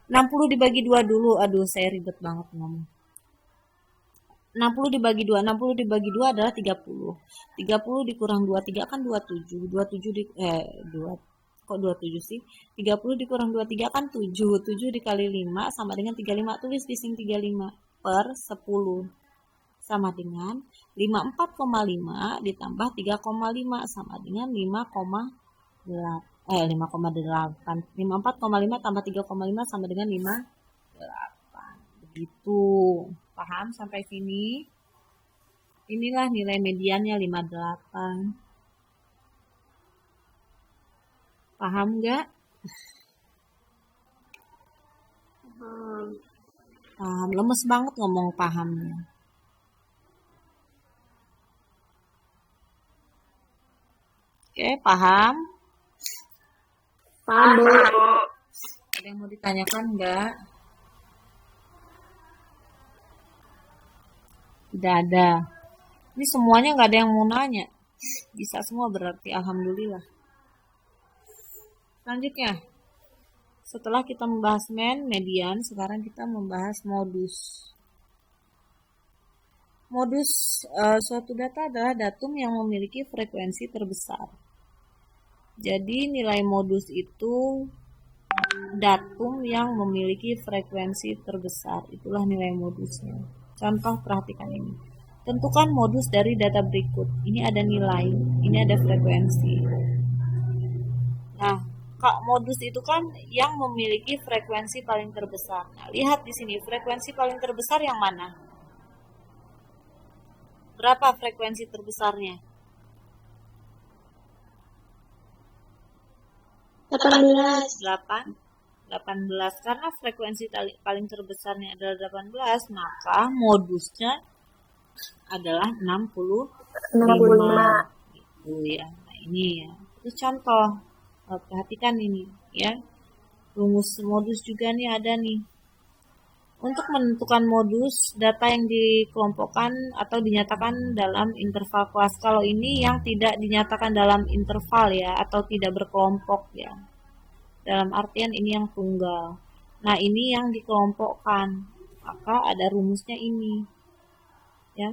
60 dibagi 2 dulu. Aduh, saya ribet banget ngomong. 60 dibagi 2. 60 dibagi 2 adalah 30. 30 dikurang 23 kan 27. 27 kok 27 sih? 30 dikurang 23 kan 7. 7 dikali 5 sama dengan 35. Tulis di sini 35 per 10. Sama dengan 54,5 ditambah 3,5 sama dengan 5,8. 54,5 tambah 3,5 sama dengan 58. Begitu. Paham sampai sini? Inilah nilai mediannya 58. Paham nggak? Paham. Lemes banget ngomong pahamnya. Oke, paham?
Paham, Bu.
Ada yang mau ditanyakan nggak? Tidak ada. Ini semuanya nggak ada yang mau nanya. Bisa semua berarti alhamdulillah. Selanjutnya, setelah kita membahas median, sekarang kita membahas modus. Modus suatu data adalah datum yang memiliki frekuensi terbesar. Jadi nilai modus itu datum yang memiliki frekuensi terbesar. Itulah nilai modusnya. Contoh, perhatikan ini. Tentukan modus dari data berikut. Ini ada nilai, ini ada frekuensi. Nah, modus itu kan yang memiliki frekuensi paling terbesar. Nah, lihat di sini frekuensi paling terbesar yang mana? Berapa frekuensi terbesarnya? 18. Karena frekuensi paling terbesarnya adalah 18, maka modusnya adalah 65. Gitu ya. Nah, ini ya. Terus contoh, perhatikan ini ya. Rumus modus juga nih ada nih. Untuk menentukan modus, data yang dikelompokkan atau dinyatakan dalam interval kelas. Kalau ini yang tidak dinyatakan dalam interval ya, atau tidak berkelompok ya. Dalam artian ini yang tunggal. Nah, ini yang dikelompokkan. Maka ada rumusnya ini. Ya.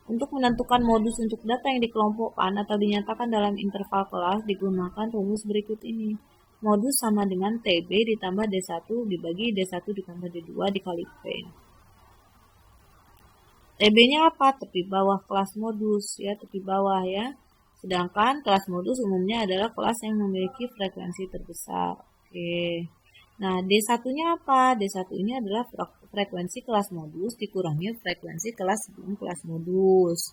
Untuk menentukan modus untuk data yang dikelompokkan atau dinyatakan dalam interval kelas digunakan rumus berikut ini. Modus sama dengan TB ditambah D1 dibagi D1 ditambah D2 dikali P. TB-nya apa? Tepi bawah kelas modus ya, tepi bawah ya. Sedangkan kelas modus umumnya adalah kelas yang memiliki frekuensi terbesar. Oke. Nah, D1-nya apa? D1 ini adalah frekuensi kelas modus dikurangi frekuensi kelas sebelum kelas modus.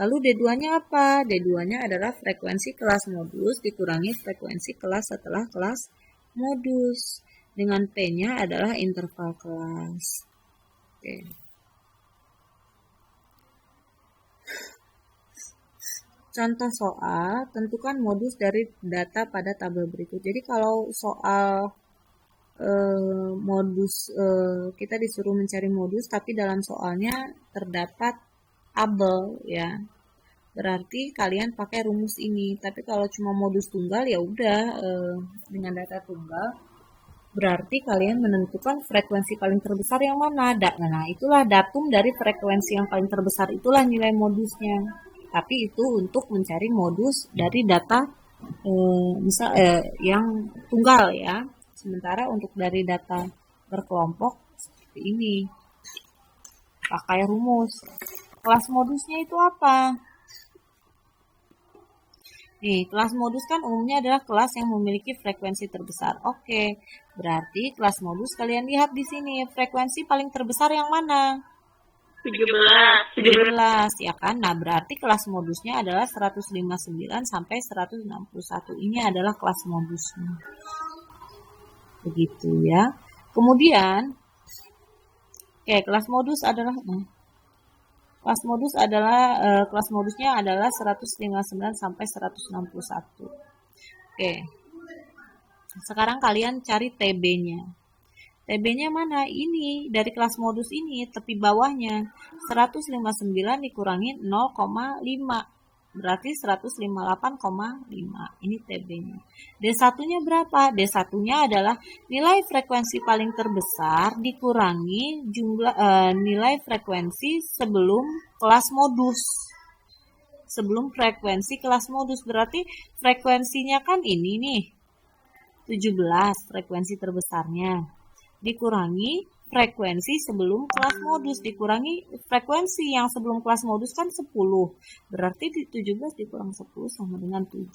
Lalu D2-nya apa? D2-nya adalah frekuensi kelas modus dikurangi frekuensi kelas setelah kelas modus. Dengan P-nya adalah interval kelas. Oke. contoh soal, tentukan modus dari data pada tabel berikut. Jadi kalau soal kita disuruh mencari modus, tapi dalam soalnya terdapat tabel ya. Berarti kalian pakai rumus ini. Tapi kalau cuma modus tunggal ya udah dengan data tunggal. Berarti kalian menentukan frekuensi paling terbesar yang mana. Nah, itulah datum dari frekuensi yang paling terbesar, itulah nilai modusnya. Tapi itu untuk mencari modus dari data yang tunggal ya. Sementara untuk dari data berkelompok seperti ini. Pakai rumus. Kelas modusnya itu apa? Nih, kelas modus kan umumnya adalah kelas yang memiliki frekuensi terbesar. Oke, berarti kelas modus kalian lihat di sini. Frekuensi paling terbesar yang mana? 17 ya kan? Nah, berarti kelas modusnya adalah 159 sampai 161. Ini adalah kelas modusnya. Begitu ya. Kemudian, kelas modus adalah kelas modusnya adalah 159 sampai 161. Sekarang kalian cari TB-nya. TB-nya mana? Ini dari kelas modus ini, tepi bawahnya 159 dikurangi 0,5. Berarti 158,5. Ini TB-nya. D1-nya berapa? D1-nya adalah nilai frekuensi paling terbesar dikurangi jumlah nilai frekuensi sebelum kelas modus. Sebelum frekuensi kelas modus, berarti frekuensinya kan ini nih. 17 frekuensi terbesarnya. Dikurangi frekuensi sebelum kelas modus, dikurangi frekuensi yang sebelum kelas modus kan 10. Berarti 17 dikurang 10 sama dengan 7.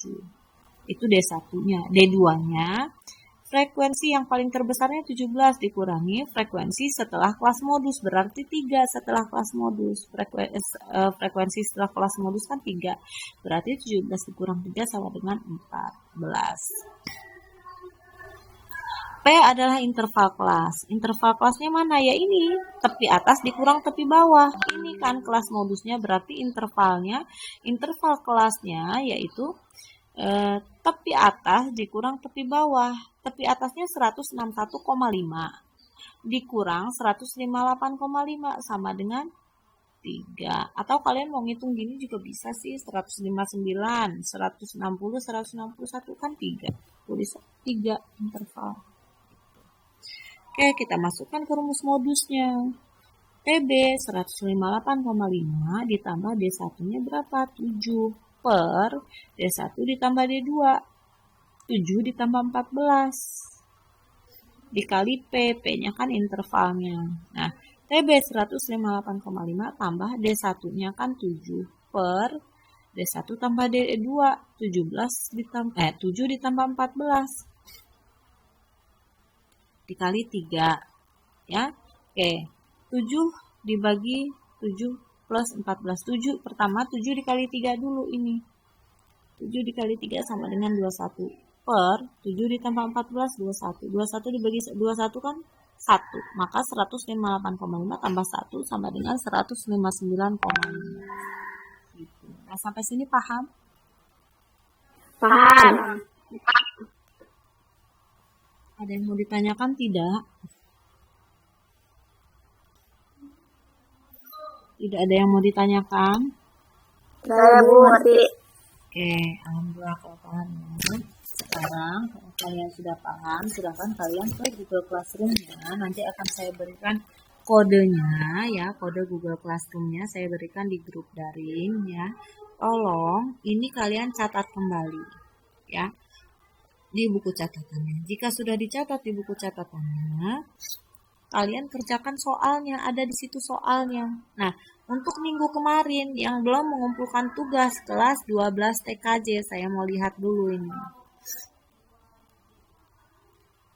Itu D1-nya. D2-nya, frekuensi yang paling terbesarnya 17 dikurangi frekuensi setelah kelas modus. Berarti 3 setelah kelas modus. Frekuensi setelah kelas modus kan 3. Berarti 17 dikurang 3 sama dengan 14. P adalah interval kelas. Interval kelasnya mana? Ya ini, tepi atas dikurang tepi bawah. Ini kan kelas modusnya, berarti interval kelasnya yaitu tepi atas dikurang tepi bawah. Tepi atasnya 161,5 dikurang 158,5 sama dengan 3. Atau kalian mau ngitung gini juga bisa sih, 159, 160, 161 kan 3. Tulis 3 interval. Kita masukkan ke rumus modusnya. TB 158,5 ditambah D1-nya berapa? 7 per D1 ditambah D2. 7 ditambah 14. Dikali P. P-nya kan intervalnya. Nah, TB 158,5 tambah D1-nya kan 7 per D1 tambah D2. 7 ditambah 14. Dikali 3 ya. 7 dibagi 7 plus 14. 7 pertama 7 dikali 3 dulu ini. 7 dikali 3 sama dengan 21 per 7 ditambah 14 21. 21 dibagi 21 kan 1. Maka 158,5 tambah 1 sama dengan 159,5. Gitu. Nah, sampai sini paham?
Paham.
Ada yang mau ditanyakan tidak? Tidak ada yang mau ditanyakan?
Saya Bu ngerti.
Alhamdulillah kalau paham ya. Sekarang kalau kalian sudah paham, silakan kalian ke Google Classroom-nya. Nanti akan saya berikan kodenya ya, kode Google Classroom-nya saya berikan di grup daring ya. Tolong ini kalian catat kembali ya di buku catatannya. Jika sudah dicatat di buku catatannya, kalian kerjakan soalnya, ada di situ soalnya. Nah, untuk minggu kemarin yang belum mengumpulkan tugas kelas 12 TKJ, saya mau lihat dulu ini.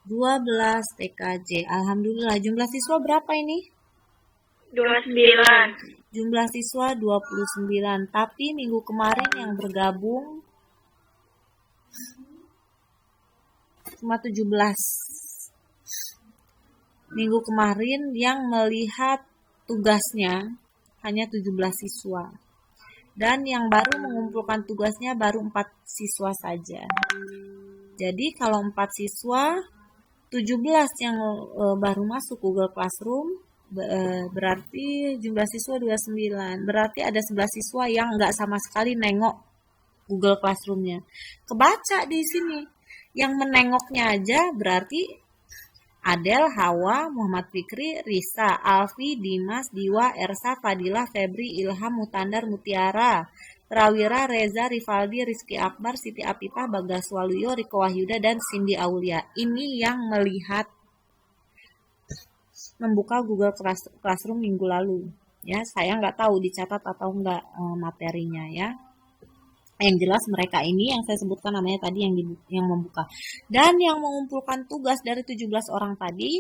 12 TKJ. Alhamdulillah, jumlah siswa berapa ini?
29.
Jumlah siswa 29, tapi minggu kemarin yang bergabung cuma 17. Minggu kemarin yang melihat tugasnya hanya 17 siswa. Dan yang baru mengumpulkan tugasnya baru 4 siswa saja. Jadi kalau 4 siswa, 17 yang baru masuk Google Classroom, berarti jumlah siswa 29. Berarti ada 11 siswa yang nggak sama sekali nengok Google Classroom-nya. Kebaca di sini. Yang menengoknya aja berarti Adel, Hawa, Muhammad Fikri, Risa, Alfi, Dimas, Diwa, Ersa, Fadilah, Febri, Ilham, Mutandar, Mutiara, Prawira, Reza, Rivaldi, Rizky Akbar, Siti Apipah, Bagas Waluyo, Riko Wahyuda, dan Cindy Aulia. Ini yang melihat membuka Google Classroom minggu lalu. Ya, saya nggak tahu dicatat atau enggak materinya ya. Yang jelas mereka ini yang saya sebutkan namanya tadi yang membuka. Dan yang mengumpulkan tugas dari 17 orang tadi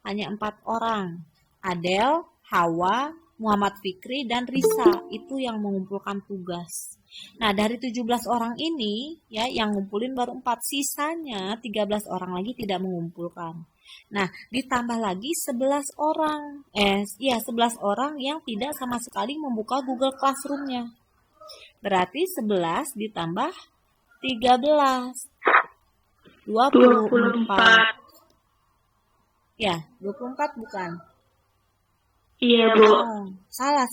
hanya 4 orang. Adel, Hawa, Muhammad Fikri, dan Risa itu yang mengumpulkan tugas. Nah, dari 17 orang ini ya yang ngumpulin baru 4, sisanya 13 orang lagi tidak mengumpulkan. Nah, ditambah lagi 11 orang. 11 orang yang tidak sama sekali membuka Google Classroom-nya. Berarti 11 ditambah 13. 24. Ya, 24 bukan?
Iya, Bu.
Oh, salah.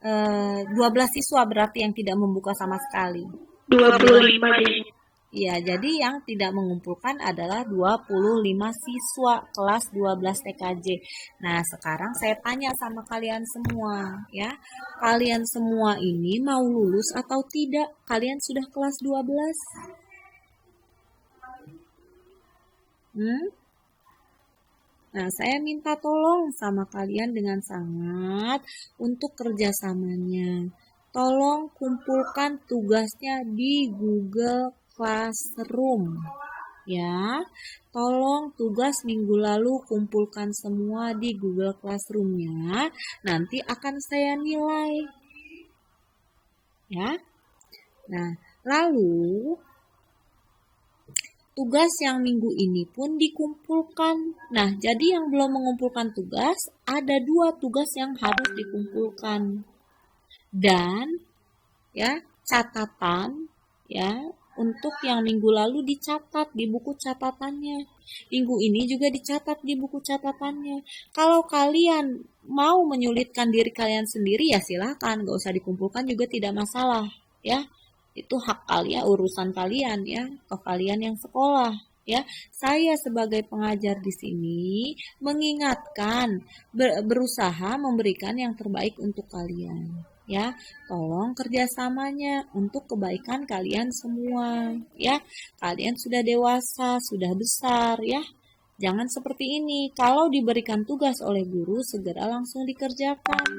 12 siswa berarti yang tidak membuka sama sekali.
25 deh.
Iya, jadi yang tidak mengumpulkan adalah 25 siswa kelas 12 TKJ. Nah, sekarang saya tanya sama kalian semua, ya. Kalian semua ini mau lulus atau tidak? Kalian sudah kelas 12? Nah, saya minta tolong sama kalian dengan sangat untuk kerjasamanya. Tolong kumpulkan tugasnya di Google Classroom. Ya, tolong tugas minggu lalu kumpulkan semua di Google Classroom-nya. Nanti akan saya nilai. Ya. Nah, lalu tugas yang minggu ini pun dikumpulkan. Nah, jadi yang belum mengumpulkan tugas, ada 2 tugas yang harus dikumpulkan. Dan ya, catatan ya untuk yang minggu lalu dicatat di buku catatannya. Minggu ini juga dicatat di buku catatannya. Kalau kalian mau menyulitkan diri kalian sendiri ya silahkan, gak usah dikumpulkan juga tidak masalah ya. Itu hak kalian, urusan kalian ya, atau kalian yang sekolah ya. Saya sebagai pengajar di sini mengingatkan, berusaha memberikan yang terbaik untuk kalian. Ya, tolong kerjasamanya untuk kebaikan kalian semua ya. Kalian sudah dewasa, sudah besar ya. Jangan seperti ini. Kalau diberikan tugas oleh guru, segera langsung dikerjakan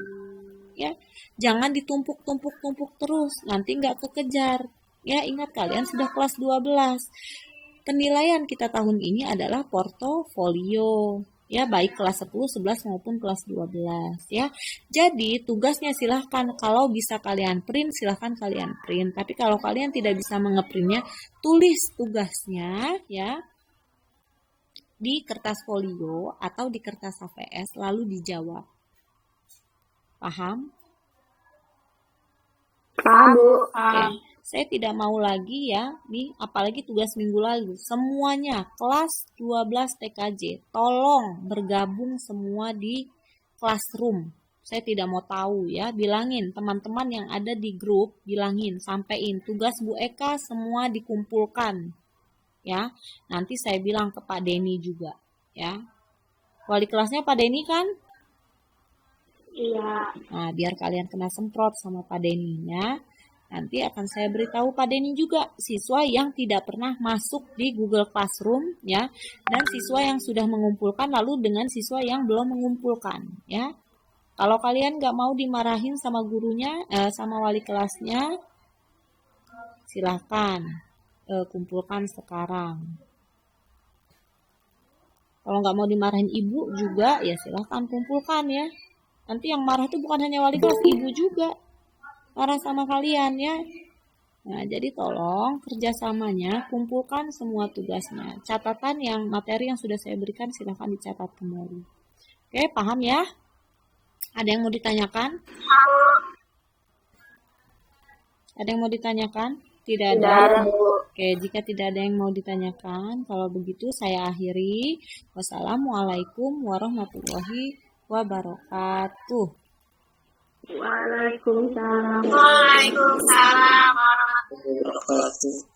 ya. Jangan ditumpuk-tumpuk terus, nanti nggak kekejar ya. Ingat kalian sudah kelas 12. Penilaian kita tahun ini adalah portofolio ya, baik kelas 10, 11 maupun kelas 12 ya. Jadi tugasnya silahkan, kalau bisa kalian print silahkan kalian print, tapi kalau kalian tidak bisa mengeprintnya, tulis tugasnya ya di kertas folio atau di kertas HVS lalu dijawab. Paham?
Paham, Bu.
Oke. Saya tidak mau lagi ya, nih apalagi tugas minggu lalu. Semuanya kelas 12 TKJ, tolong bergabung semua di Classroom. Saya tidak mau tahu ya, bilangin teman-teman yang ada di grup, bilangin, sampein tugas Bu Eka semua dikumpulkan. Ya, nanti saya bilang ke Pak Denny juga ya. Wali kelasnya Pak Denny kan?
Iya.
Nah, biar kalian kena semprot sama Pak Denny ya. Nanti akan saya beritahu Pak Denny juga siswa yang tidak pernah masuk di Google Classroom ya, dan siswa yang sudah mengumpulkan lalu dengan siswa yang belum mengumpulkan ya. Kalau kalian nggak mau dimarahin sama gurunya, sama wali kelasnya, silahkan kumpulkan sekarang. Kalau nggak mau dimarahin ibu juga ya silahkan kumpulkan ya. Nanti yang marah itu bukan hanya wali kelas, ibu juga marah sama kalian ya. Nah, jadi tolong kerjasamanya, kumpulkan semua tugasnya. Catatan yang materi yang sudah saya berikan silahkan dicatat kembali. Oke, paham ya? Ada yang mau ditanyakan? Ada yang mau ditanyakan? Tidak
Tidak
ada.
ada, Bu.
Oke, jika tidak ada yang mau ditanyakan, kalau begitu saya akhiri. Wassalamualaikum warahmatullahi wabarakatuh.
Waalaikumsalam.
Waalaikumsalam warahmatullahi wabarakatuh.